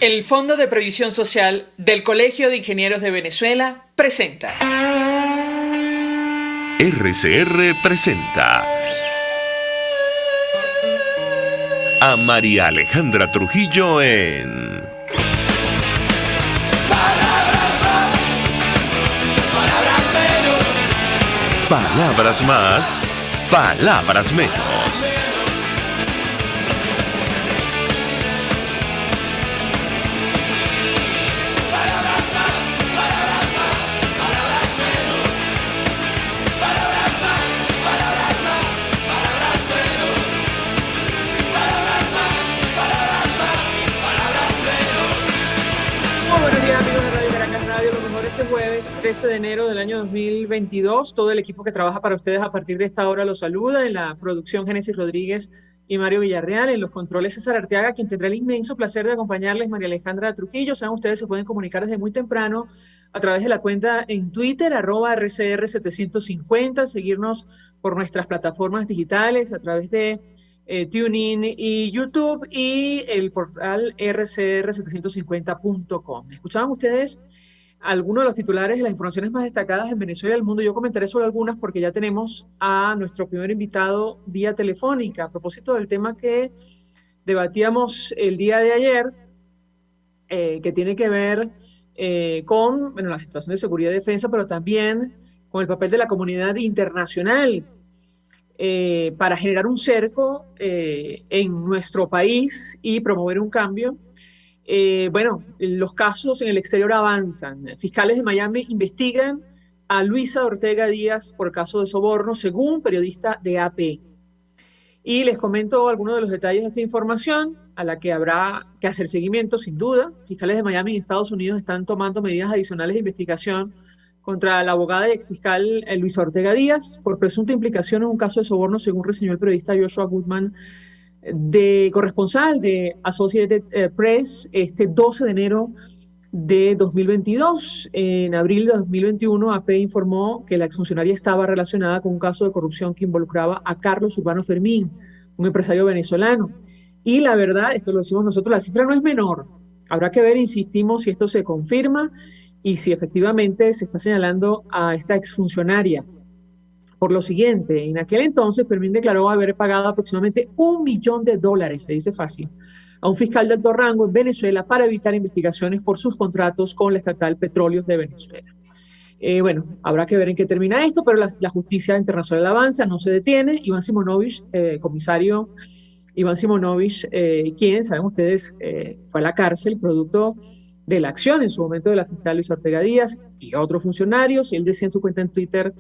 El Fondo de Previsión Social del Colegio de Ingenieros de Venezuela presenta. RCR presenta a María Alejandra Trujillo en Palabras más, palabras menos. Palabras más, palabras menos. Buenos días, amigos de Radio Caracas Radio. Lo mejor este jueves 13 de enero del año 2022. Todo el equipo que trabaja para ustedes a partir de esta hora los saluda. En la producción, Génesis Rodríguez y Mario Villarreal. En los controles, César Arteaga, quien tendrá el inmenso placer de acompañarles, María Alejandra Trujillo. Saben, ustedes se pueden comunicar desde muy temprano a través de la cuenta en Twitter, @RCR750, seguirnos por nuestras plataformas digitales a través de TuneIn y YouTube y el portal rcr750.com. Escuchaban ustedes algunos de los titulares de las informaciones más destacadas en Venezuela y el mundo. Yo comentaré sobre algunas porque ya tenemos a nuestro primer invitado vía telefónica. A propósito del tema que debatíamos el día de ayer, que tiene que ver con la situación de seguridad y defensa, pero también con el papel de la comunidad internacional para generar un cerco en nuestro país y promover un cambio. Los casos en el exterior avanzan. Fiscales de Miami investigan a Luisa Ortega Díaz por caso de soborno, según periodista de AP. Y les comento algunos de los detalles de esta información, a la que habrá que hacer seguimiento, sin duda. Fiscales de Miami en Estados Unidos están tomando medidas adicionales de investigación contra la abogada y exfiscal Luisa Ortega Díaz por presunta implicación en un caso de soborno, según reseñó el periodista Joshua Goodman, corresponsal de Associated Press, este 12 de enero de 2022. En abril de 2021, AP informó que la exfuncionaria estaba relacionada con un caso de corrupción que involucraba a Carlos Urbano Fermín, un empresario venezolano. Y la verdad, esto lo decimos nosotros, la cifra no es menor. Habrá que ver, insistimos, si esto se confirma y si efectivamente se está señalando a esta exfuncionaria. Por lo siguiente, en aquel entonces Fermín declaró haber pagado aproximadamente $1 millón, se dice fácil, a un fiscal de alto rango en Venezuela para evitar investigaciones por sus contratos con la estatal Petróleos de Venezuela. Habrá que ver en qué termina esto, pero la justicia internacional avanza, no se detiene. Iván Simonovich, comisario Iván Simonovich, quien, saben ustedes, fue a la cárcel producto de la acción en su momento de la fiscal Luisa Ortega Díaz y otros funcionarios. Él decía en su cuenta en Twitter,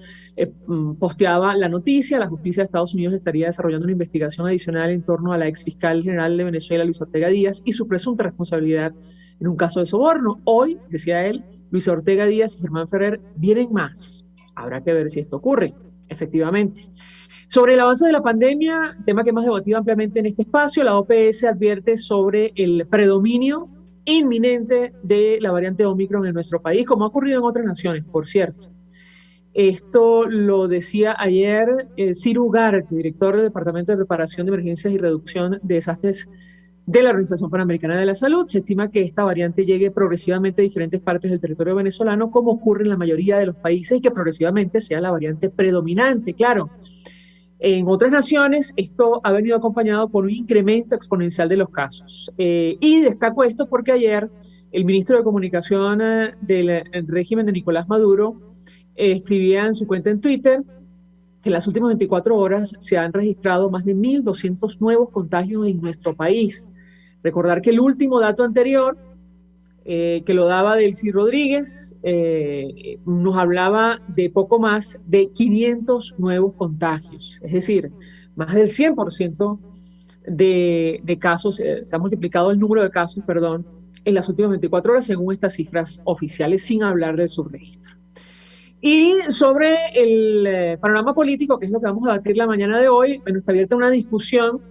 posteaba la noticia: la justicia de Estados Unidos estaría desarrollando una investigación adicional en torno a la ex fiscal general de Venezuela, Luisa Ortega Díaz, y su presunta responsabilidad en un caso de soborno. Hoy, decía él, Luisa Ortega Díaz y Germán Ferrer vienen más. Habrá que ver si esto ocurre, efectivamente. Sobre el avance de la pandemia, tema que hemos debatido ampliamente en este espacio, la OPS advierte sobre el predominio inminente de la variante Omicron en nuestro país, como ha ocurrido en otras naciones, por cierto. Esto lo decía ayer Ciro Ugarte, director del Departamento de Preparación de Emergencias y Reducción de Desastres de la Organización Panamericana de la Salud. Se estima que esta variante llegue progresivamente a diferentes partes del territorio venezolano, como ocurre en la mayoría de los países, y que progresivamente sea la variante predominante. Claro, en otras naciones esto ha venido acompañado por un incremento exponencial de los casos. Y destaco esto porque ayer el ministro de Comunicación del régimen de Nicolás Maduro escribía en su cuenta en Twitter que en las últimas 24 horas se han registrado más de 1.200 nuevos contagios en nuestro país. Recordar que el último dato anterior, que lo daba Delcy Rodríguez, nos hablaba de poco más de 500 nuevos contagios. Es decir, más del 100% de casos, se ha multiplicado el número de casos, en las últimas 24 horas, según estas cifras oficiales, sin hablar del subregistro. Y sobre el panorama político, que es lo que vamos a debatir la mañana de hoy, está abierta una discusión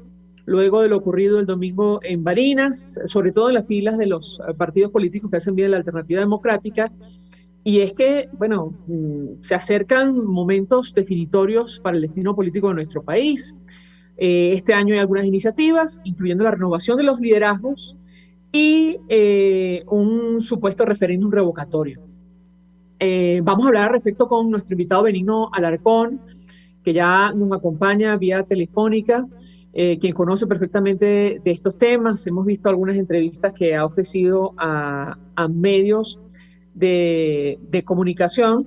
luego de lo ocurrido el domingo en Barinas, sobre todo en las filas de los partidos políticos que hacen bien la alternativa democrática, y es que, se acercan momentos definitorios para el destino político de nuestro país. Este año hay algunas iniciativas, incluyendo la renovación de los liderazgos y un supuesto referéndum revocatorio. Vamos a hablar al respecto con nuestro invitado Benigno Alarcón, que ya nos acompaña vía telefónica, quien conoce perfectamente de estos temas. Hemos visto algunas entrevistas que ha ofrecido a medios de comunicación,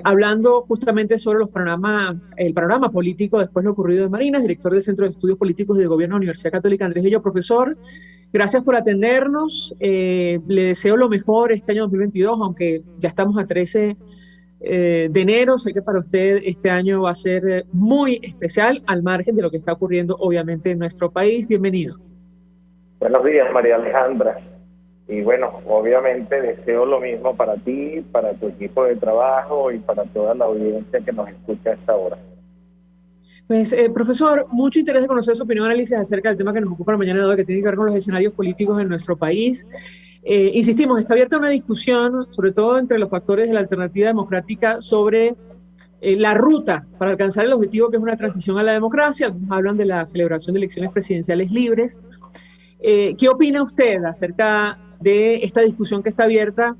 hablando justamente sobre los panoramas, el panorama político después de lo ocurrido en Marinas, director del Centro de Estudios Políticos del Gobierno de la Universidad Católica Andrés Bello. Profesor, gracias por atendernos. Le deseo lo mejor este año 2022, aunque ya estamos a 13 de enero. Sé que para usted este año va a ser muy especial, al margen de lo que está ocurriendo obviamente en nuestro país. Bienvenido. Buenos días, María Alejandra. Y bueno, obviamente deseo lo mismo para ti, para tu equipo de trabajo y para toda la audiencia que nos escucha a esta hora. Pues, profesor, mucho interés de conocer su opinión y análisis acerca del tema que nos ocupa la mañana de hoy, que tiene que ver con los escenarios políticos en nuestro país. Insistimos, está abierta una discusión, sobre todo entre los factores de la alternativa democrática, sobre la ruta para alcanzar el objetivo que es una transición a la democracia. Nos hablan de la celebración de elecciones presidenciales libres. ¿Qué opina usted acerca de esta discusión que está abierta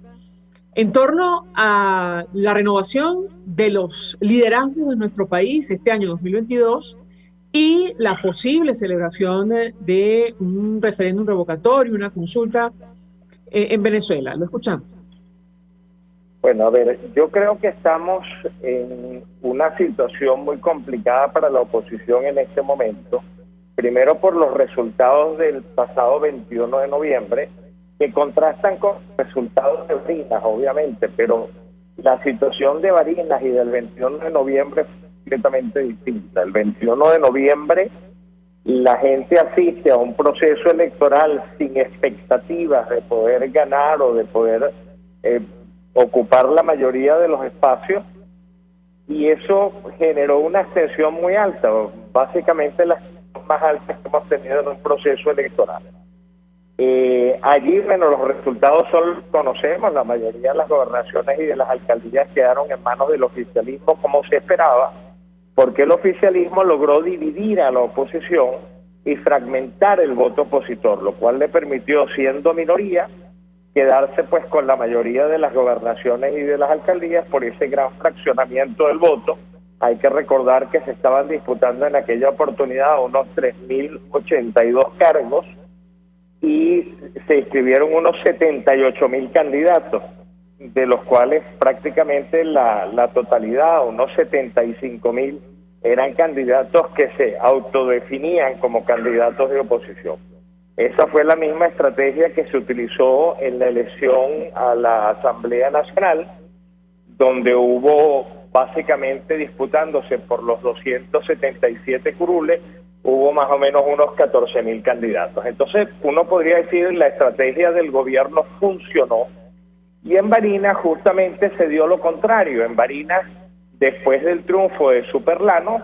en torno a la renovación de los liderazgos de nuestro país este año 2022 y la posible celebración de un referéndum revocatorio, una consulta en Venezuela? Lo escuchamos. Bueno, a ver, yo creo que estamos en una situación muy complicada para la oposición en este momento. Primero por los resultados del pasado 21 de noviembre, que contrastan con resultados de Barinas, obviamente, pero la situación de Barinas y del 21 de noviembre es completamente distinta. El 21 de noviembre la gente asiste a un proceso electoral sin expectativas de poder ganar o de poder ocupar la mayoría de los espacios, y eso generó una abstención muy alta, básicamente las más altas que hemos tenido en un proceso electoral. Allí, bueno, los resultados son los que conocemos. La mayoría de las gobernaciones y de las alcaldías quedaron en manos del oficialismo, como se esperaba, porque el oficialismo logró dividir a la oposición y fragmentar el voto opositor, lo cual le permitió, siendo minoría, quedarse pues con la mayoría de las gobernaciones y de las alcaldías por ese gran fraccionamiento del voto. Hay que recordar que se estaban disputando en aquella oportunidad unos 3.082 cargos y se inscribieron unos 78.000 candidatos, de los cuales prácticamente la totalidad, unos 75.000, eran candidatos que se autodefinían como candidatos de oposición. Esa fue la misma estrategia que se utilizó en la elección a la Asamblea Nacional, donde hubo básicamente disputándose por los 277 curules, hubo más o menos unos 14.000 candidatos. Entonces, uno podría decir la estrategia del gobierno funcionó, y en Barinas justamente se dio lo contrario. En Barinas, después del triunfo de Superlano,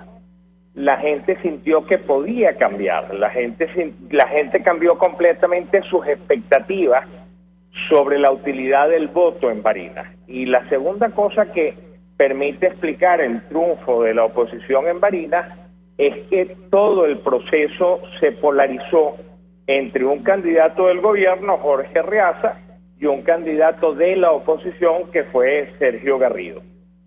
la gente sintió que podía cambiar. La gente cambió completamente sus expectativas sobre la utilidad del voto en Barinas. Y la segunda cosa que permite explicar el triunfo de la oposición en Barinas es que todo el proceso se polarizó entre un candidato del gobierno, Jorge Reaza, y un candidato de la oposición, que fue Sergio Garrido.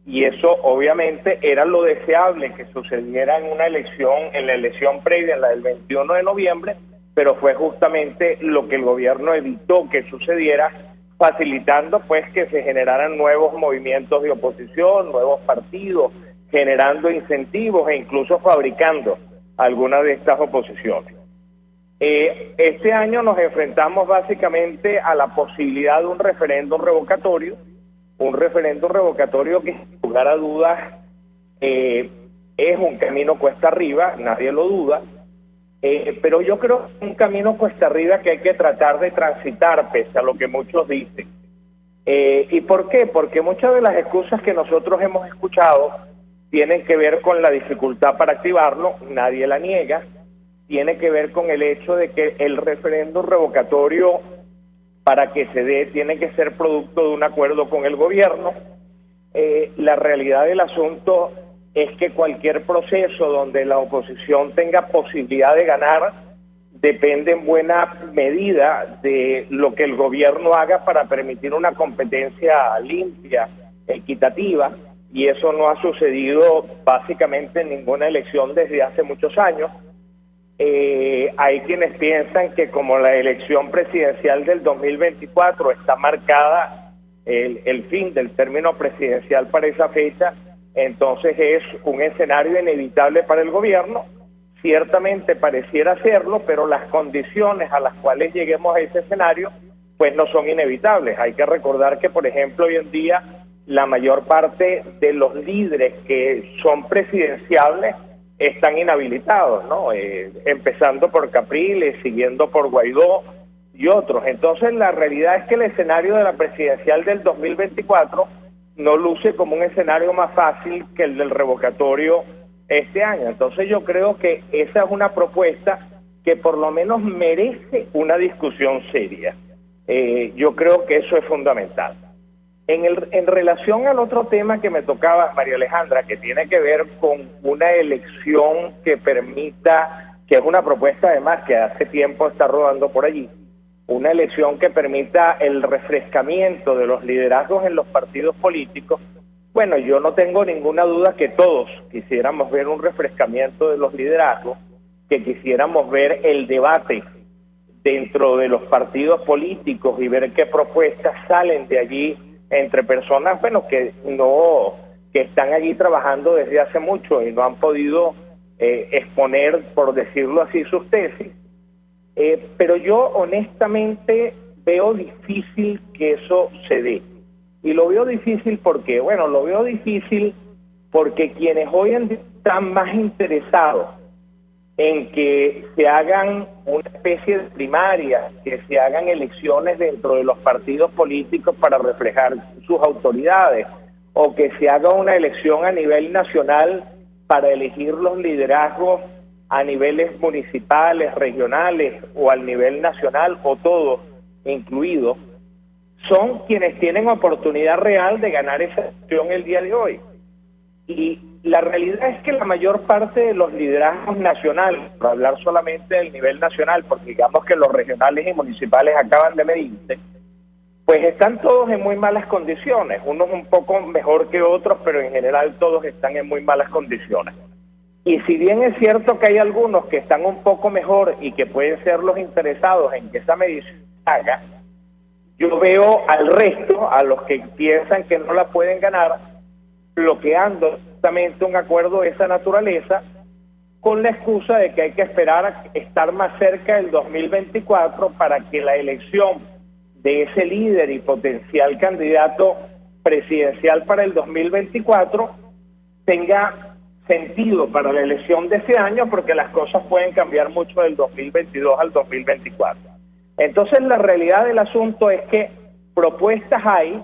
Y eso obviamente era lo deseable que sucediera en una elección, en la elección previa, en la del 21 de noviembre, pero fue justamente lo que el gobierno evitó que sucediera, facilitando pues que se generaran nuevos movimientos de oposición, nuevos partidos, generando incentivos e incluso fabricando algunas de estas oposiciones. Este año nos enfrentamos básicamente a la posibilidad de un referéndum revocatorio que, sin lugar a dudas, es un camino cuesta arriba, nadie lo duda, pero yo creo que es un camino cuesta arriba que hay que tratar de transitar, pese a lo que muchos dicen. ¿Y por qué? Porque muchas de las excusas que nosotros hemos escuchado tienen que ver con la dificultad para activarlo, nadie la niega. Tiene que ver con el hecho de que el referéndum revocatorio, para que se dé, tiene que ser producto de un acuerdo con el gobierno. La realidad del asunto es que cualquier proceso donde la oposición tenga posibilidad de ganar depende en buena medida de lo que el gobierno haga para permitir una competencia limpia, equitativa, y eso no ha sucedido básicamente en ninguna elección desde hace muchos años. Hay quienes piensan que como la elección presidencial del 2024 está marcada el fin del término presidencial para esa fecha, entonces es un escenario inevitable para el gobierno. Ciertamente pareciera serlo, pero las condiciones a las cuales lleguemos a ese escenario pues no son inevitables. Hay que recordar que, por ejemplo, hoy en día la mayor parte de los líderes que son presidenciables están inhabilitados, ¿no? Empezando por Capriles, siguiendo por Guaidó y otros. Entonces la realidad es que el escenario de la presidencial del 2024 no luce como un escenario más fácil que el del revocatorio este año. Entonces yo creo que esa es una propuesta que por lo menos merece una discusión seria. Yo creo que eso es fundamental. En relación al otro tema que me tocaba, María Alejandra, que tiene que ver con una elección que permita, que es una propuesta además que hace tiempo está rodando por allí, una elección que permita el refrescamiento de los liderazgos en los partidos políticos. Bueno, yo no tengo ninguna duda que todos quisiéramos ver un refrescamiento de los liderazgos, que quisiéramos ver el debate dentro de los partidos políticos y ver qué propuestas salen de allí entre personas, bueno, que están allí trabajando desde hace mucho y no han podido exponer, por decirlo así, sus tesis. Pero yo honestamente veo difícil que eso se dé. Y lo veo difícil porque, bueno, lo veo difícil porque quienes hoy en día están más interesados en que se hagan una especie de primarias, que se hagan elecciones dentro de los partidos políticos para reflejar sus autoridades, o que se haga una elección a nivel nacional para elegir los liderazgos a niveles municipales, regionales o al nivel nacional, o todos incluidos, son quienes tienen oportunidad real de ganar esa elección el día de hoy. Y la realidad es que la mayor parte de los liderazgos nacionales, por hablar solamente del nivel nacional, porque digamos que los regionales y municipales acaban de medirse, pues están todos en muy malas condiciones, unos un poco mejor que otros, pero en general todos están en muy malas condiciones. Y si bien es cierto que hay algunos que están un poco mejor y que pueden ser los interesados en que esa medición se haga, yo veo al resto, a los que piensan que no la pueden ganar, bloqueando justamente un acuerdo de esa naturaleza con la excusa de que hay que esperar a estar más cerca del 2024 para que la elección de ese líder y potencial candidato presidencial para el 2024 tenga sentido para la elección de ese año, porque las cosas pueden cambiar mucho del 2022 al 2024. Entonces la realidad del asunto es que propuestas hay.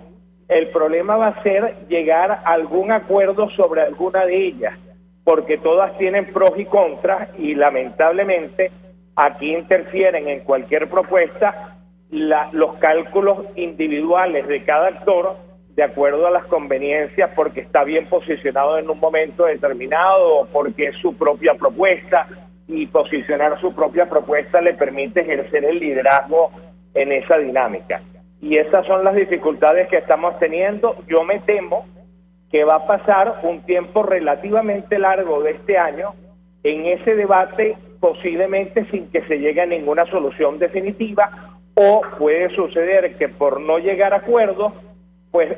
El problema va a ser llegar a algún acuerdo sobre alguna de ellas, porque todas tienen pros y contras y lamentablemente aquí interfieren en cualquier propuesta los cálculos individuales de cada actor de acuerdo a las conveniencias, porque está bien posicionado en un momento determinado o porque es su propia propuesta, y posicionar su propia propuesta le permite ejercer el liderazgo en esa dinámica. Y esas son las dificultades que estamos teniendo. Yo me temo que va a pasar un tiempo relativamente largo de este año en ese debate, posiblemente sin que se llegue a ninguna solución definitiva, o puede suceder que por no llegar a acuerdos, pues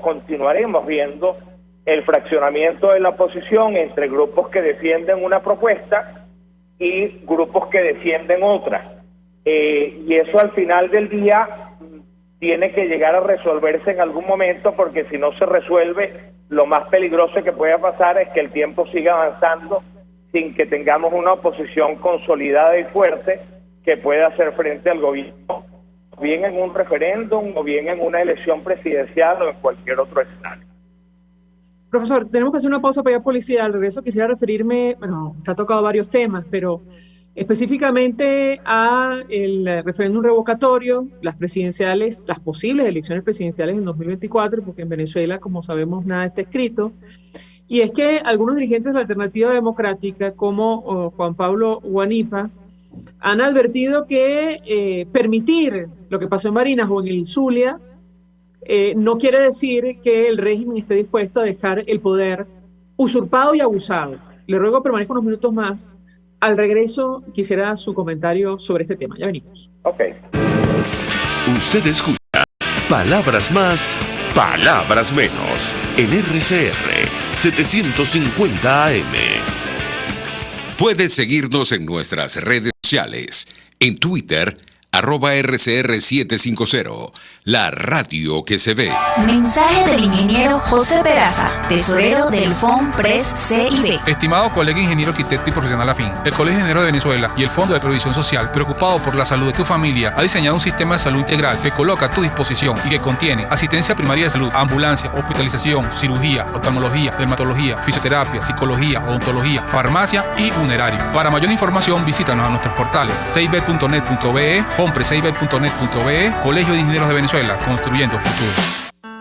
continuaremos viendo el fraccionamiento de la oposición entre grupos que defienden una propuesta y grupos que defienden otra. Y eso al final del día tiene que llegar a resolverse en algún momento, porque si no se resuelve, lo más peligroso que pueda pasar es que el tiempo siga avanzando sin que tengamos una oposición consolidada y fuerte que pueda hacer frente al gobierno, bien en un referéndum o bien en una elección presidencial o en cualquier otro escenario. Profesor, tenemos que hacer una pausa para ir a publicidad. Al regreso quisiera referirme, bueno, te ha tocado varios temas, pero específicamente a el referéndum revocatorio, las presidenciales, las posibles elecciones presidenciales en 2024, porque en Venezuela, como sabemos, nada está escrito, Y es que algunos dirigentes de la Alternativa Democrática, como Juan Pablo Guanipa, han advertido que permitir lo que pasó en Barinas o en el Zulia no quiere decir que el régimen esté dispuesto a dejar el poder usurpado y abusado. Le ruego permanezca unos minutos más. Al regreso quisiera su comentario sobre este tema. Ya venimos. Ok. Usted escucha Palabras Más, Palabras Menos en RCR 750 AM. Puedes seguirnos en nuestras redes sociales. En Twitter, @RCR750, la radio que se ve. Mensaje del ingeniero José Peraza, tesorero del FONPRES CIB. Estimado colega ingeniero arquitecto y profesional afín, el Colegio de Ingenieros de Venezuela y el Fondo de Previsión Social, preocupado por la salud de tu familia, ha diseñado un sistema de salud integral que coloca a tu disposición y que contiene asistencia primaria de salud, ambulancia, hospitalización, cirugía, oftalmología, dermatología, fisioterapia, psicología, odontología, farmacia y funerario. Para mayor información, visítanos a nuestros portales cib.net.be, fonprescib.net.be, Colegio de Ingenieros de Venezuela, construyendo futuro.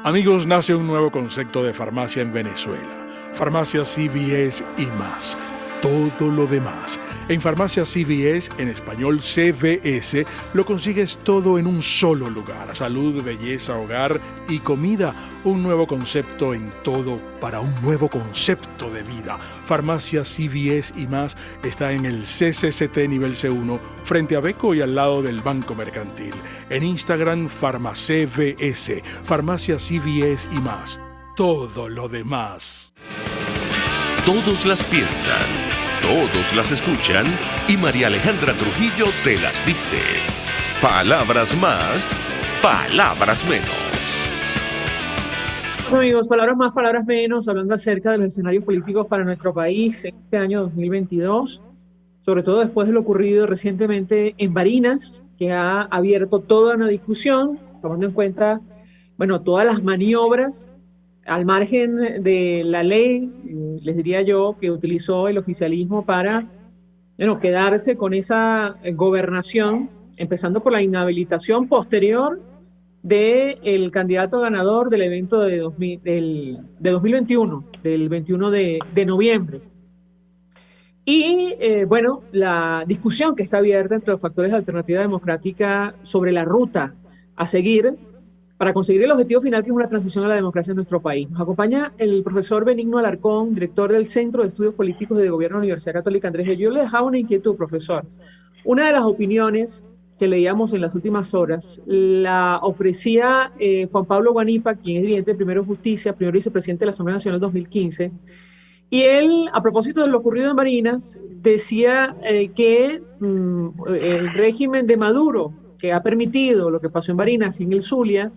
Amigos, nace un nuevo concepto de farmacia en Venezuela. Farmacia CVS y más. Todo lo demás. En Farmacia CVS, en español CVS, lo consigues todo en un solo lugar. Salud, belleza, hogar y comida. Un nuevo concepto en todo para un nuevo concepto de vida. Farmacia CVS y más está en el CCCT nivel C1, frente a Beco y al lado del Banco Mercantil. En Instagram, FarmaCVS. Farmacia CVS y más. Todo lo demás. Todos las piensan, todos las escuchan y María Alejandra Trujillo te las dice. Palabras más, palabras menos. Amigos, palabras más, palabras menos, hablando acerca de los escenarios políticos para nuestro país en este año 2022, sobre todo después de lo ocurrido recientemente en Barinas, que ha abierto toda una discusión, tomando en cuenta, bueno, todas las maniobras al margen de la ley, les diría yo, que utilizó el oficialismo para, bueno, quedarse con esa gobernación, empezando por la inhabilitación posterior del candidato ganador del evento de 2021, del 21 de noviembre. Y, bueno, la discusión que está abierta entre los factores de Alternativa Democrática sobre la ruta a seguir para conseguir el objetivo final, que es una transición a la democracia en nuestro país. Nos acompaña el profesor Benigno Alarcón, director del Centro de Estudios Políticos de Gobierno de la Universidad Católica Andrés Bello. Yo le dejaba una inquietud, profesor. Una de las opiniones que leíamos en las últimas horas la ofrecía Juan Pablo Guanipa, quien es dirigente de Primero Justicia, primer vicepresidente de la Asamblea Nacional 2015, y él, a propósito de lo ocurrido en Barinas, decía que el régimen de Maduro, que ha permitido lo que pasó en Barinas y en el Zulia,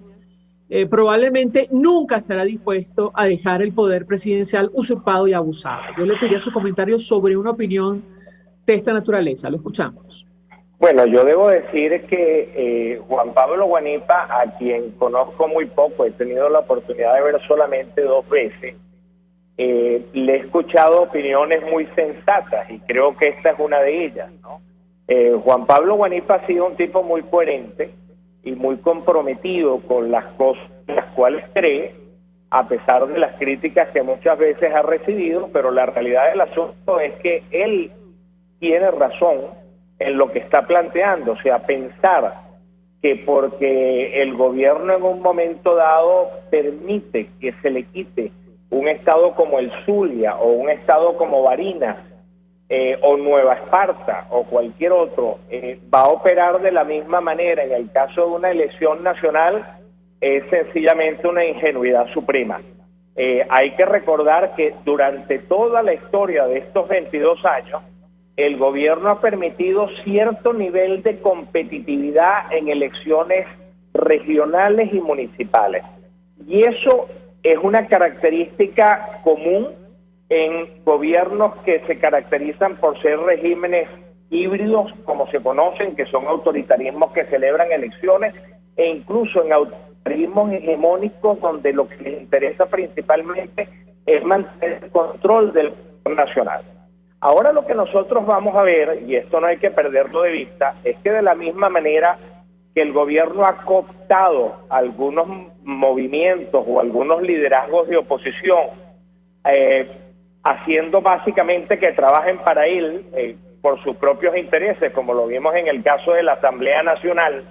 probablemente nunca estará dispuesto a dejar el poder presidencial usurpado y abusado. Yo le pediría su comentario sobre una opinión de esta naturaleza. Lo escuchamos. Bueno, yo debo decir que Juan Pablo Guanipa, a quien conozco muy poco, he tenido la oportunidad de ver solamente 2 veces, le he escuchado opiniones muy sensatas y creo que esta es una de ellas, ¿no? Juan Pablo Guanipa ha sido un tipo muy coherente y muy comprometido con las cosas en las cuales cree, a pesar de las críticas que muchas veces ha recibido, pero la realidad del asunto es que él tiene razón en lo que está planteando. O sea, pensar que porque el gobierno en un momento dado permite que se le quite un estado como el Zulia o un estado como Barinas, o Nueva Esparta o cualquier otro, va a operar de la misma manera en el caso de una elección nacional, es sencillamente una ingenuidad suprema. Hay que recordar que durante toda la historia de estos 22 años, el gobierno ha permitido cierto nivel de competitividad en elecciones regionales y municipales. Y eso es una característica común en gobiernos que se caracterizan por ser regímenes híbridos, como se conocen, que son autoritarismos que celebran elecciones, e incluso en autoritarismos hegemónicos donde lo que les interesa principalmente es mantener el control del poder nacional. Ahora lo que nosotros vamos a ver, y esto no hay que perderlo de vista, es que de la misma manera que el gobierno ha cooptado algunos movimientos o algunos liderazgos de oposición haciendo básicamente que trabajen para él por sus propios intereses, como lo vimos en el caso de la Asamblea Nacional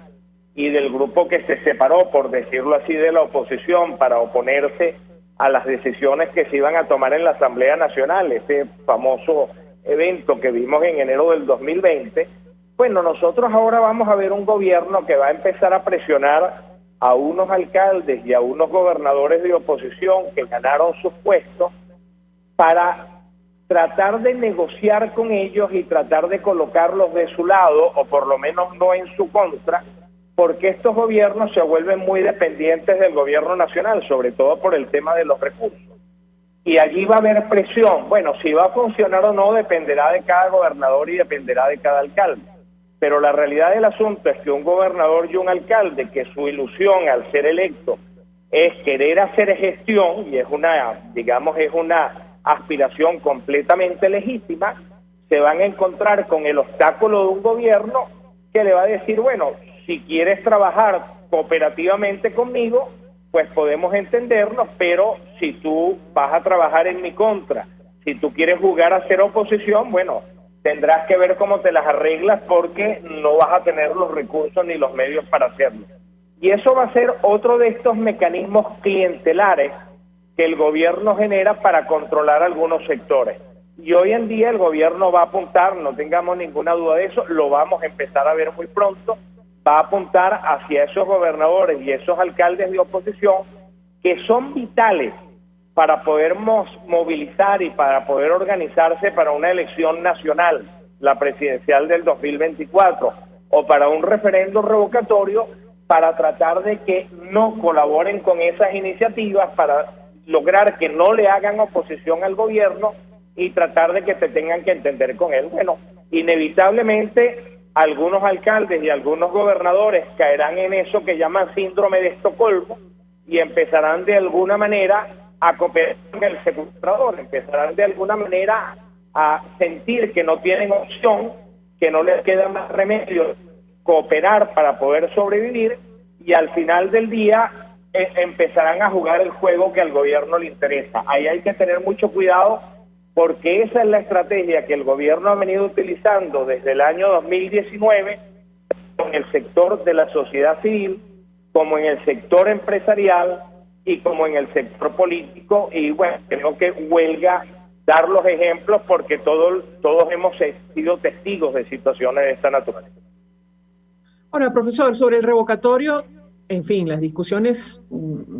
y del grupo que se separó, por decirlo así, de la oposición para oponerse a las decisiones que se iban a tomar en la Asamblea Nacional, ese famoso evento que vimos en enero del 2020. Bueno, nosotros ahora vamos a ver un gobierno que va a empezar a presionar a unos alcaldes y a unos gobernadores de oposición que ganaron sus puestos para tratar de negociar con ellos y tratar de colocarlos de su lado, o por lo menos no en su contra, porque estos gobiernos se vuelven muy dependientes del gobierno nacional, sobre todo por el tema de los recursos. Y allí va a haber presión. Bueno, si va a funcionar o no dependerá de cada gobernador y dependerá de cada alcalde. Pero la realidad del asunto es que un gobernador y un alcalde, que su ilusión al ser electo es querer hacer gestión, y es una, digamos, es una aspiración completamente legítima, se van a encontrar con el obstáculo de un gobierno que le va a decir, bueno, si quieres trabajar cooperativamente conmigo, pues podemos entendernos, pero si tú vas a trabajar en mi contra, si tú quieres jugar a ser oposición, bueno, tendrás que ver cómo te las arreglas, porque no vas a tener los recursos ni los medios para hacerlo. Y eso va a ser otro de estos mecanismos clientelares que el gobierno genera para controlar algunos sectores. Y hoy en día el gobierno va a apuntar, no tengamos ninguna duda de eso, lo vamos a empezar a ver muy pronto, va a apuntar hacia esos gobernadores y esos alcaldes de oposición que son vitales para poder movilizar y para poder organizarse para una elección nacional, la presidencial del 2024, o para un referendo revocatorio, para tratar de que no colaboren con esas iniciativas, para lograr que no le hagan oposición al gobierno y tratar de que se tengan que entender con él. Bueno, inevitablemente algunos alcaldes y algunos gobernadores caerán en eso que llaman síndrome de Estocolmo y empezarán de alguna manera a cooperar con el secuestrador, empezarán de alguna manera a sentir que no tienen opción, que no les queda más remedio cooperar para poder sobrevivir, y al final del día empezarán a jugar el juego que al gobierno le interesa. Ahí hay que tener mucho cuidado, porque esa es la estrategia que el gobierno ha venido utilizando desde el año 2019 en el sector de la sociedad civil, como en el sector empresarial y como en el sector político. Y bueno, creo que huelga dar los ejemplos, porque todos hemos sido testigos de situaciones de esta naturaleza. Ahora, profesor, sobre el revocatorio, en fin, las discusiones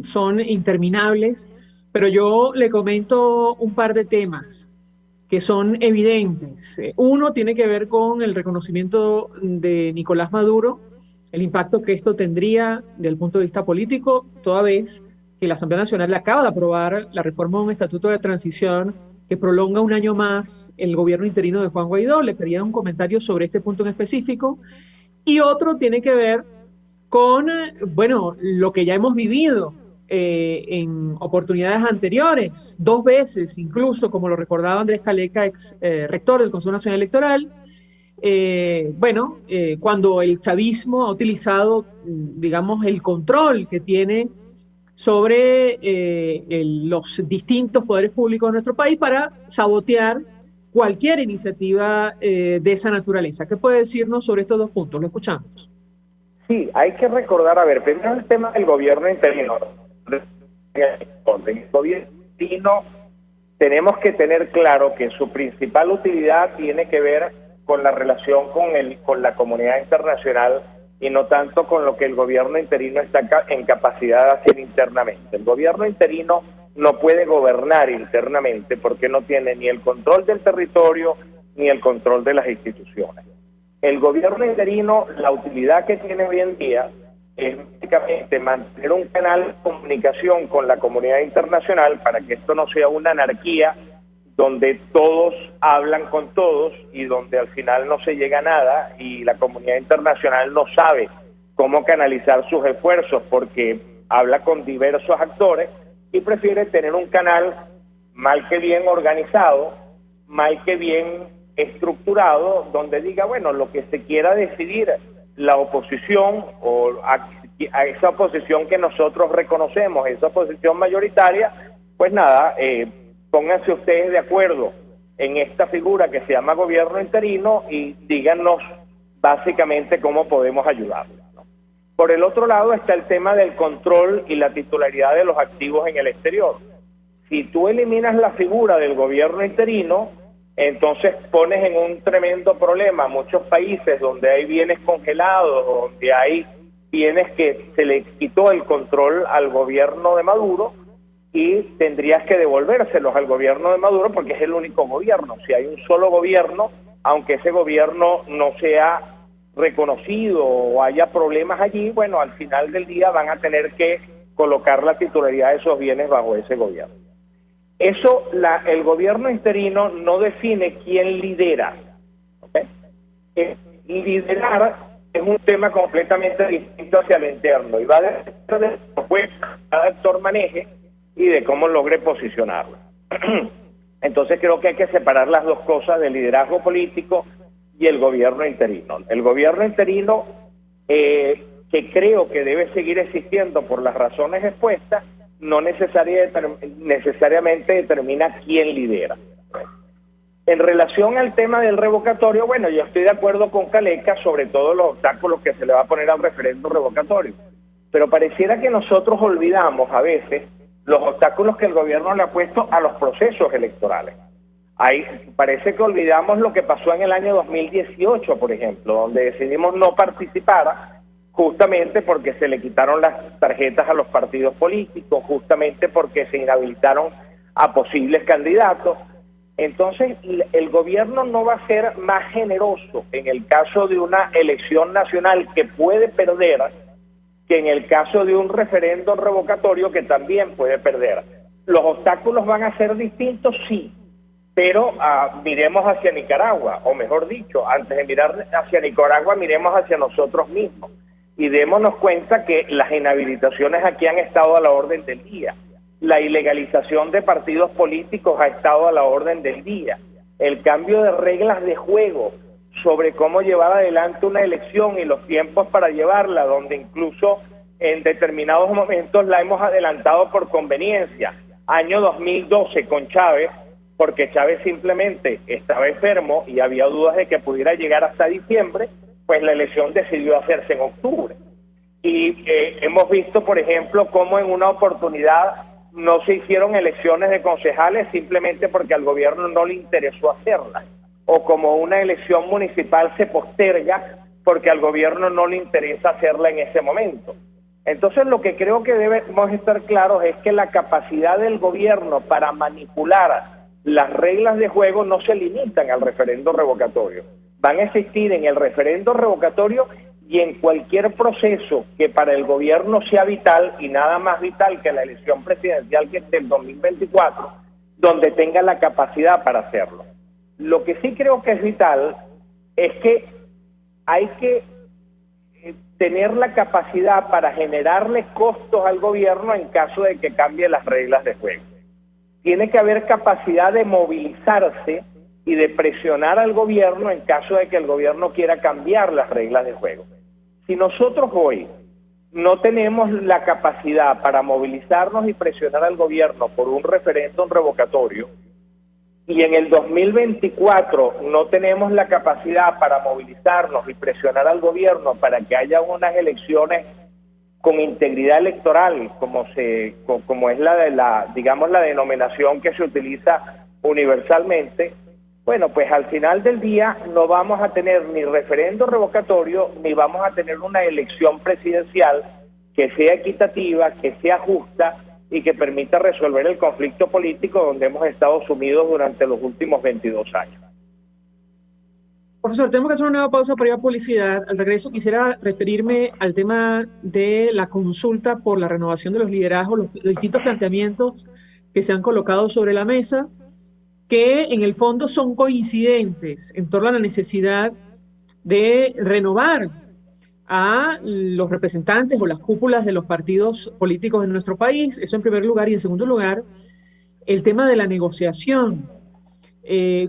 son interminables, pero yo le comento un par de temas que son evidentes. Uno tiene que ver con el reconocimiento de Nicolás Maduro, el impacto que esto tendría desde el punto de vista político, toda vez que la Asamblea Nacional acaba de aprobar la reforma de un estatuto de transición que prolonga un año más el gobierno interino de Juan Guaidó. Le pedía un comentario sobre este punto en específico. Y otro tiene que ver con, bueno, lo que ya hemos vivido en oportunidades anteriores, 2 veces incluso, como lo recordaba Andrés Caleca, ex rector del Consejo Nacional Electoral, cuando el chavismo ha utilizado, digamos, el control que tiene sobre los distintos poderes públicos de nuestro país para sabotear cualquier iniciativa de esa naturaleza. ¿Qué puede decirnos sobre estos 2 puntos? Lo escuchamos. Sí, hay que recordar, a ver, primero el tema del gobierno interino. El gobierno interino tenemos que tener claro que su principal utilidad tiene que ver con la relación con la comunidad internacional y no tanto con lo que el gobierno interino está en capacidad de hacer internamente. El gobierno interino no puede gobernar internamente porque no tiene ni el control del territorio ni el control de las instituciones. El gobierno interino, la utilidad que tiene hoy en día es básicamente mantener un canal de comunicación con la comunidad internacional para que esto no sea una anarquía donde todos hablan con todos y donde al final no se llega a nada y la comunidad internacional no sabe cómo canalizar sus esfuerzos porque habla con diversos actores y prefiere tener un canal mal que bien organizado, mal que bien estructurado, donde diga, bueno, lo que se quiera decidir la oposición o a esa oposición que nosotros reconocemos, esa oposición mayoritaria, pues nada, pónganse ustedes de acuerdo en esta figura que se llama gobierno interino y díganos básicamente cómo podemos ayudarlos, ¿no? Por el otro lado está el tema del control y la titularidad de los activos en el exterior. Si tú eliminas la figura del gobierno interino, entonces pones en un tremendo problema a muchos países donde hay bienes congelados, donde hay bienes que se le quitó el control al gobierno de Maduro y tendrías que devolvérselos al gobierno de Maduro porque es el único gobierno. Si hay un solo gobierno, aunque ese gobierno no sea reconocido o haya problemas allí, bueno, al final del día van a tener que colocar la titularidad de esos bienes bajo ese gobierno. Eso, el gobierno interino no define quién lidera, ¿okay? Liderar es un tema completamente distinto hacia el interno y va a depender de lo que cada actor maneje y de cómo logre posicionarlo. Entonces creo que hay que separar las dos cosas del liderazgo político y el gobierno interino. El gobierno interino, que creo que debe seguir existiendo por las razones expuestas, no necesariamente determina quién lidera. En relación al tema del revocatorio, bueno, yo estoy de acuerdo con Caleca sobre todos los obstáculos que se le va a poner al referendo revocatorio, pero pareciera que nosotros olvidamos a veces los obstáculos que el gobierno le ha puesto a los procesos electorales. Parece que olvidamos lo que pasó en el año 2018, por ejemplo, donde decidimos no participar justamente porque se le quitaron las tarjetas a los partidos políticos, justamente porque se inhabilitaron a posibles candidatos. Entonces, el gobierno no va a ser más generoso en el caso de una elección nacional que puede perder que en el caso de un referendo revocatorio que también puede perder. Los obstáculos van a ser distintos, sí, pero miremos hacia Nicaragua, o mejor dicho, antes de mirar hacia Nicaragua, miremos hacia nosotros mismos. Y démonos cuenta que las inhabilitaciones aquí han estado a la orden del día. La ilegalización de partidos políticos ha estado a la orden del día. El cambio de reglas de juego sobre cómo llevar adelante una elección y los tiempos para llevarla, donde incluso en determinados momentos la hemos adelantado por conveniencia. Año 2012 con Chávez, porque Chávez simplemente estaba enfermo y había dudas de que pudiera llegar hasta diciembre, pues la elección decidió hacerse en octubre. Y hemos visto, por ejemplo, cómo en una oportunidad no se hicieron elecciones de concejales simplemente porque al gobierno no le interesó hacerlas, o como una elección municipal se posterga porque al gobierno no le interesa hacerla en ese momento. Entonces lo que creo que debemos estar claros es que la capacidad del gobierno para manipular las reglas de juego no se limitan al referendo revocatorio. Van a existir en el referendo revocatorio y en cualquier proceso que para el gobierno sea vital, y nada más vital que la elección presidencial que esté en 2024, donde tenga la capacidad para hacerlo. Lo que sí creo que es vital es que hay que tener la capacidad para generarle costos al gobierno en caso de que cambie las reglas de juego. Tiene que haber capacidad de movilizarse y de presionar al gobierno en caso de que el gobierno quiera cambiar las reglas de juego. Si nosotros hoy no tenemos la capacidad para movilizarnos y presionar al gobierno por un referéndum revocatorio, y en el 2024 no tenemos la capacidad para movilizarnos y presionar al gobierno para que haya unas elecciones con integridad electoral, como es la denominación que se utiliza universalmente, bueno, pues al final del día no vamos a tener ni referendo revocatorio, ni vamos a tener una elección presidencial que sea equitativa, que sea justa y que permita resolver el conflicto político donde hemos estado sumidos durante los últimos 22 años. Profesor, tenemos que hacer una nueva pausa para ir a publicidad. Al regreso quisiera referirme al tema de la consulta por la renovación de los liderazgos, los distintos planteamientos que se han colocado sobre la mesa, que en el fondo son coincidentes en torno a la necesidad de renovar a los representantes o las cúpulas de los partidos políticos en nuestro país. Eso en primer lugar. Y en segundo lugar, el tema de la negociación.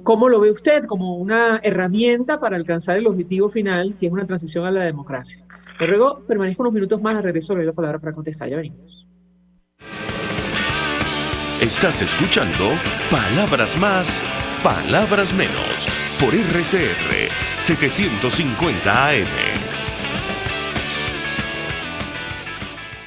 ¿Cómo lo ve usted como una herramienta para alcanzar el objetivo final, que es una transición a la democracia? Luego permanezco unos minutos más, al regreso le doy la palabra para contestar. Ya venimos. Estás escuchando Palabras Más, Palabras Menos por RCR 750 AM.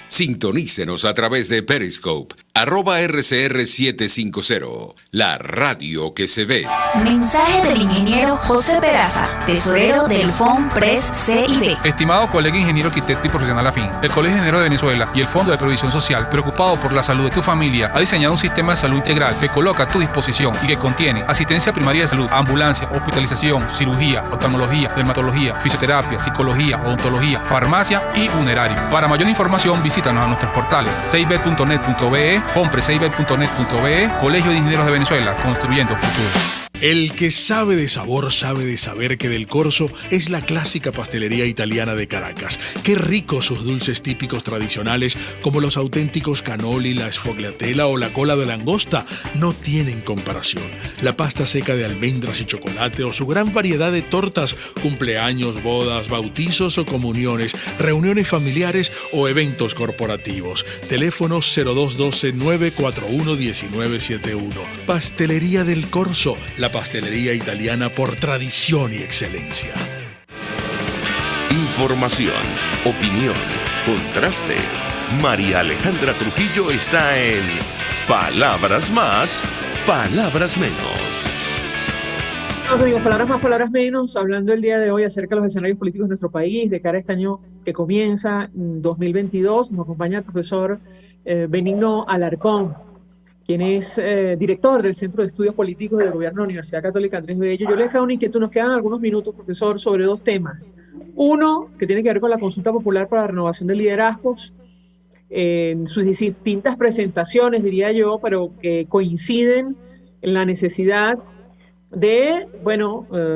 Sintonícenos a través de Periscope, @RCR750, la radio que se ve. Mensaje del ingeniero José Peraza, tesorero del FONPRES CIB. Estimado colega ingeniero arquitecto y profesional afín, el Colegio de Ingenieros de Venezuela y el Fondo de Previsión Social, preocupado por la salud de tu familia, ha diseñado un sistema de salud integral que coloca a tu disposición y que contiene asistencia primaria de salud, ambulancia, hospitalización, cirugía, oftalmología, dermatología, fisioterapia, psicología, odontología, farmacia y funerario. Para mayor información, visítanos a nuestros portales cib.net.be, fonprescib.net.be, Colegio de Ingenieros de Venezuela, construyendo futuro. El que sabe de sabor sabe de saber que Del Corso es la clásica pastelería italiana de Caracas. Qué ricos sus dulces típicos tradicionales como los auténticos cannoli, la sfogliatella o la cola de langosta no tienen comparación. La pasta seca de almendras y chocolate o su gran variedad de tortas, cumpleaños, bodas, bautizos o comuniones, reuniones familiares o eventos corporativos. Teléfonos 0212-941-1971. Pastelería Del Corso, la pastelería italiana por tradición y excelencia. Información, opinión, contraste. María Alejandra Trujillo está en Palabras Más, Palabras Menos. Amigos, palabras más, palabras menos, hablando el día de hoy acerca de los escenarios políticos de nuestro país, de cara a este año que comienza, 2022, nos acompaña el profesor Benigno Alarcón, quien es director del Centro de Estudios Políticos del Gobierno de la Universidad Católica Andrés Bello. Yo les quedo una inquietud, nos quedan algunos minutos, profesor, sobre dos temas. Uno, que tiene que ver con la consulta popular para la renovación de liderazgos, en sus distintas presentaciones, diría yo, pero que coinciden en la necesidad de,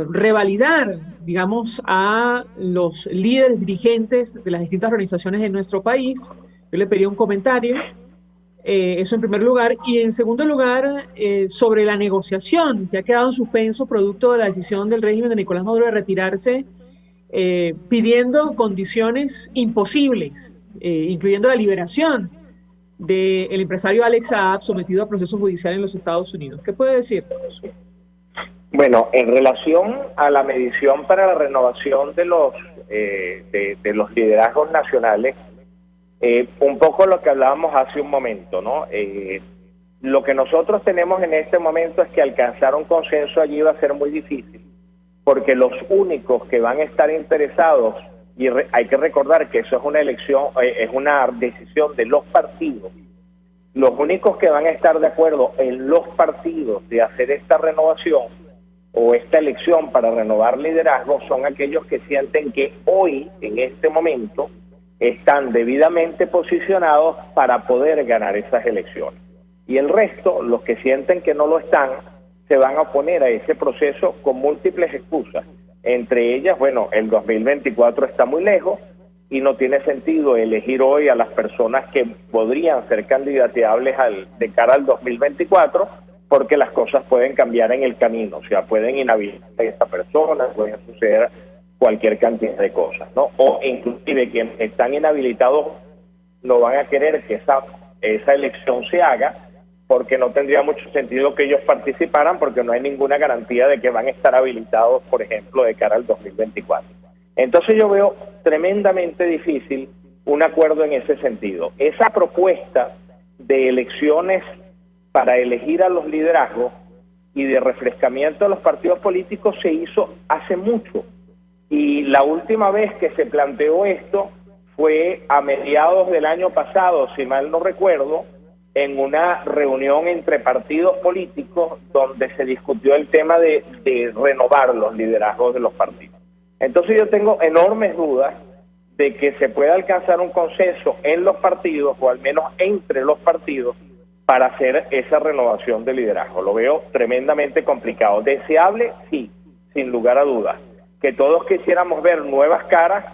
revalidar, digamos, a los líderes dirigentes de las distintas organizaciones de nuestro país. Yo le pedí un comentario. Eso en primer lugar. Y en segundo lugar, sobre la negociación que ha quedado en suspenso producto de la decisión del régimen de Nicolás Maduro de retirarse, pidiendo condiciones imposibles, incluyendo la liberación del empresario Alex Saab, sometido a proceso judicial en los Estados Unidos. ¿Qué puede decir, profesor? Bueno, en relación a la medición para la renovación de los liderazgos nacionales, un poco lo que hablábamos hace un momento, ¿no? Lo que nosotros tenemos en este momento es que alcanzar un consenso allí va a ser muy difícil, porque los únicos que van a estar interesados, y hay que recordar que eso es una elección, es una decisión de los partidos, los únicos que van a estar de acuerdo en los partidos de hacer esta renovación o esta elección para renovar liderazgo son aquellos que sienten que hoy, en este momento, están debidamente posicionados para poder ganar esas elecciones. Y el resto, los que sienten que no lo están, se van a oponer a ese proceso con múltiples excusas. Entre ellas, el 2024 está muy lejos y no tiene sentido elegir hoy a las personas que podrían ser candidateables de cara al 2024, porque las cosas pueden cambiar en el camino. O sea, pueden inhabilitar a esa persona, pueden suceder cualquier cantidad de cosas, ¿no? O inclusive quienes están inhabilitados no van a querer que esa elección se haga, porque no tendría mucho sentido que ellos participaran, porque no hay ninguna garantía de que van a estar habilitados, por ejemplo, de cara al 2024. Entonces yo veo tremendamente difícil un acuerdo en ese sentido. Esa propuesta de elecciones para elegir a los liderazgos y de refrescamiento de los partidos políticos se hizo hace mucho. Y la última vez que se planteó esto fue a mediados del año pasado, si mal no recuerdo, en una reunión entre partidos políticos donde se discutió el tema de renovar los liderazgos de los partidos. Entonces yo tengo enormes dudas de que se pueda alcanzar un consenso en los partidos, o al menos entre los partidos, para hacer esa renovación de liderazgo. Lo veo tremendamente complicado. Deseable, sí, sin lugar a dudas. Que todos quisiéramos ver nuevas caras,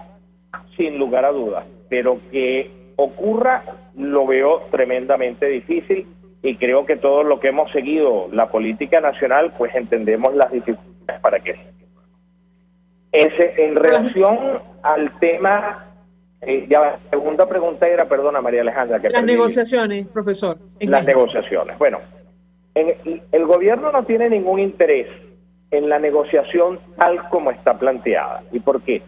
sin lugar a dudas, pero que ocurra lo veo tremendamente difícil, y creo que todos los que hemos seguido la política nacional pues entendemos las dificultades para que en relación al tema La segunda pregunta era, perdona María Alejandra, que las negociaciones, profesor. Las negociaciones. Bueno, el gobierno no tiene ningún interés en la negociación tal como está planteada. ¿Y por qué?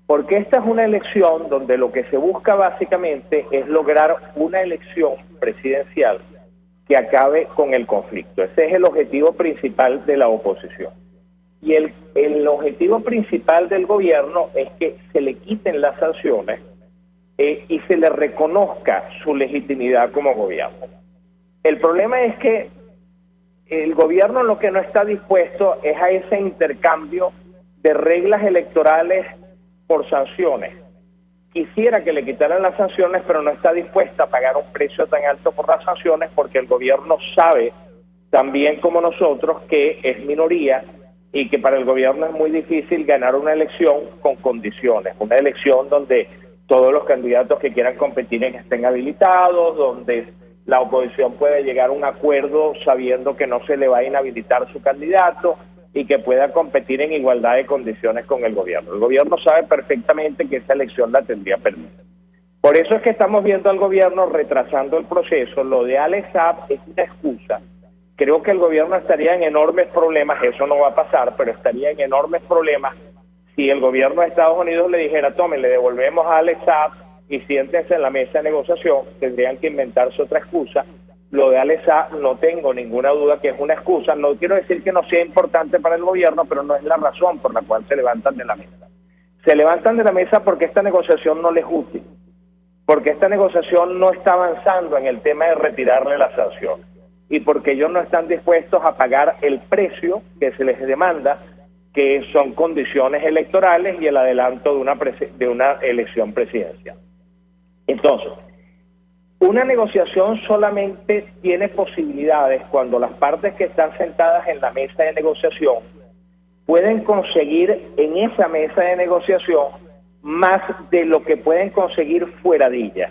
Porque esta es una elección donde lo que se busca básicamente es lograr una elección presidencial que acabe con el conflicto. Ese es el objetivo principal de la oposición. Y el objetivo principal del gobierno es que se le quiten las sanciones y se le reconozca su legitimidad como gobierno. El problema es que el gobierno lo que no está dispuesto es a ese intercambio de reglas electorales por sanciones. Quisiera que le quitaran las sanciones, pero no está dispuesta a pagar un precio tan alto por las sanciones porque el gobierno sabe, también como nosotros, que es minoría y que para el gobierno es muy difícil ganar una elección con condiciones, una elección donde todos los candidatos que quieran competir estén habilitados, donde la oposición puede llegar a un acuerdo sabiendo que no se le va a inhabilitar su candidato y que pueda competir en igualdad de condiciones con el gobierno. El gobierno sabe perfectamente que esa elección la tendría perdida. Por eso es que estamos viendo al gobierno retrasando el proceso. Lo de Alex Saab es una excusa. Creo que el gobierno estaría en enormes problemas, eso no va a pasar, pero estaría en enormes problemas si el gobierno de Estados Unidos le dijera, tomen, le devolvemos a Alex Saab y siéntense en la mesa de negociación. Tendrían que inventarse otra excusa. Lo de Alex Saab no tengo ninguna duda que es una excusa. No quiero decir que no sea importante para el gobierno, pero no es la razón por la cual se levantan de la mesa. Se levantan de la mesa porque esta negociación no les es útil, porque esta negociación no está avanzando en el tema de retirarle la sanción y porque ellos no están dispuestos a pagar el precio que se les demanda, que son condiciones electorales y el adelanto de una elección presidencial. Entonces, una negociación solamente tiene posibilidades cuando las partes que están sentadas en la mesa de negociación pueden conseguir en esa mesa de negociación más de lo que pueden conseguir fuera de ella.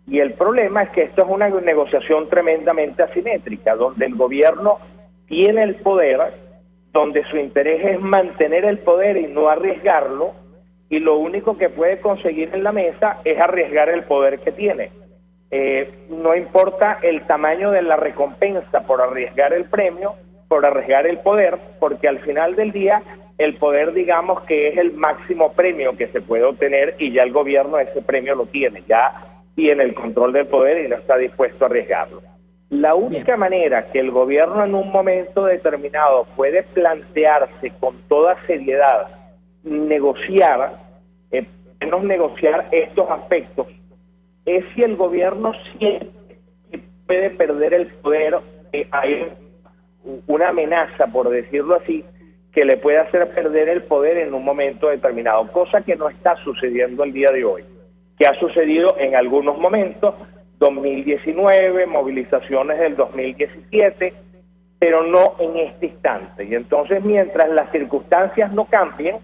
Y el problema es que esto es una negociación tremendamente asimétrica, donde el gobierno tiene el poder, donde su interés es mantener el poder y no arriesgarlo, y lo único que puede conseguir en la mesa es arriesgar el poder que tiene. No importa el tamaño de la recompensa por arriesgar el premio, por arriesgar el poder, porque al final del día el poder, digamos que es el máximo premio que se puede obtener y ya el gobierno ese premio lo tiene, ya tiene el control del poder y no está dispuesto a arriesgarlo. La única manera que el gobierno en un momento determinado puede plantearse con toda seriedad negociar estos aspectos es si el gobierno siente que puede perder el poder, hay una amenaza, por decirlo así, que le puede hacer perder el poder en un momento determinado, cosa que no está sucediendo el día de hoy, que ha sucedido en algunos momentos, 2019, movilizaciones del 2017, pero no en este instante. Y entonces, mientras las circunstancias no cambien,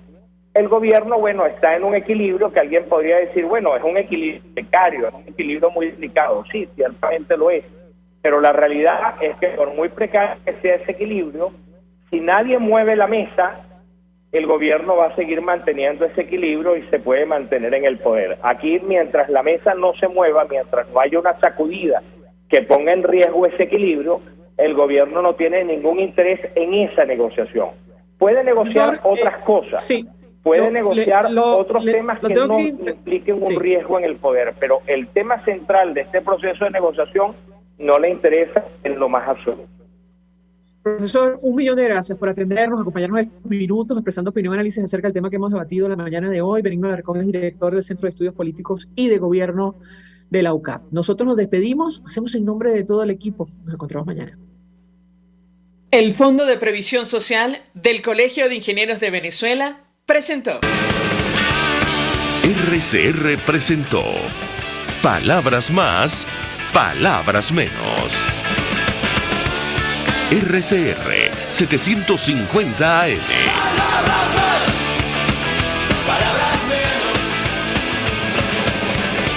el gobierno, bueno, está en un equilibrio que alguien podría decir, bueno, es un equilibrio precario, es un equilibrio muy delicado. Sí, ciertamente lo es. Pero la realidad es que por muy precario que sea ese equilibrio, si nadie mueve la mesa, el gobierno va a seguir manteniendo ese equilibrio y se puede mantener en el poder. Aquí, mientras la mesa no se mueva, mientras no haya una sacudida que ponga en riesgo ese equilibrio, el gobierno no tiene ningún interés en esa negociación. Puede negociar otras cosas. Sí. Puede negociar otros temas que no impliquen un riesgo en el poder, pero el tema central de este proceso de negociación no le interesa en lo más absoluto. Profesor, 1.000.000 de gracias por atendernos, acompañarnos estos minutos, expresando opinión y análisis acerca del tema que hemos debatido la mañana de hoy. Benigno Alarcón es director del Centro de Estudios Políticos y de Gobierno de la UCAP. Nosotros nos despedimos, hacemos en nombre de todo el equipo. Nos encontramos mañana. El Fondo de Previsión Social del Colegio de Ingenieros de Venezuela presentó. RCR presentó Palabras Más, Palabras Menos. RCR 750 AM. Palabras más.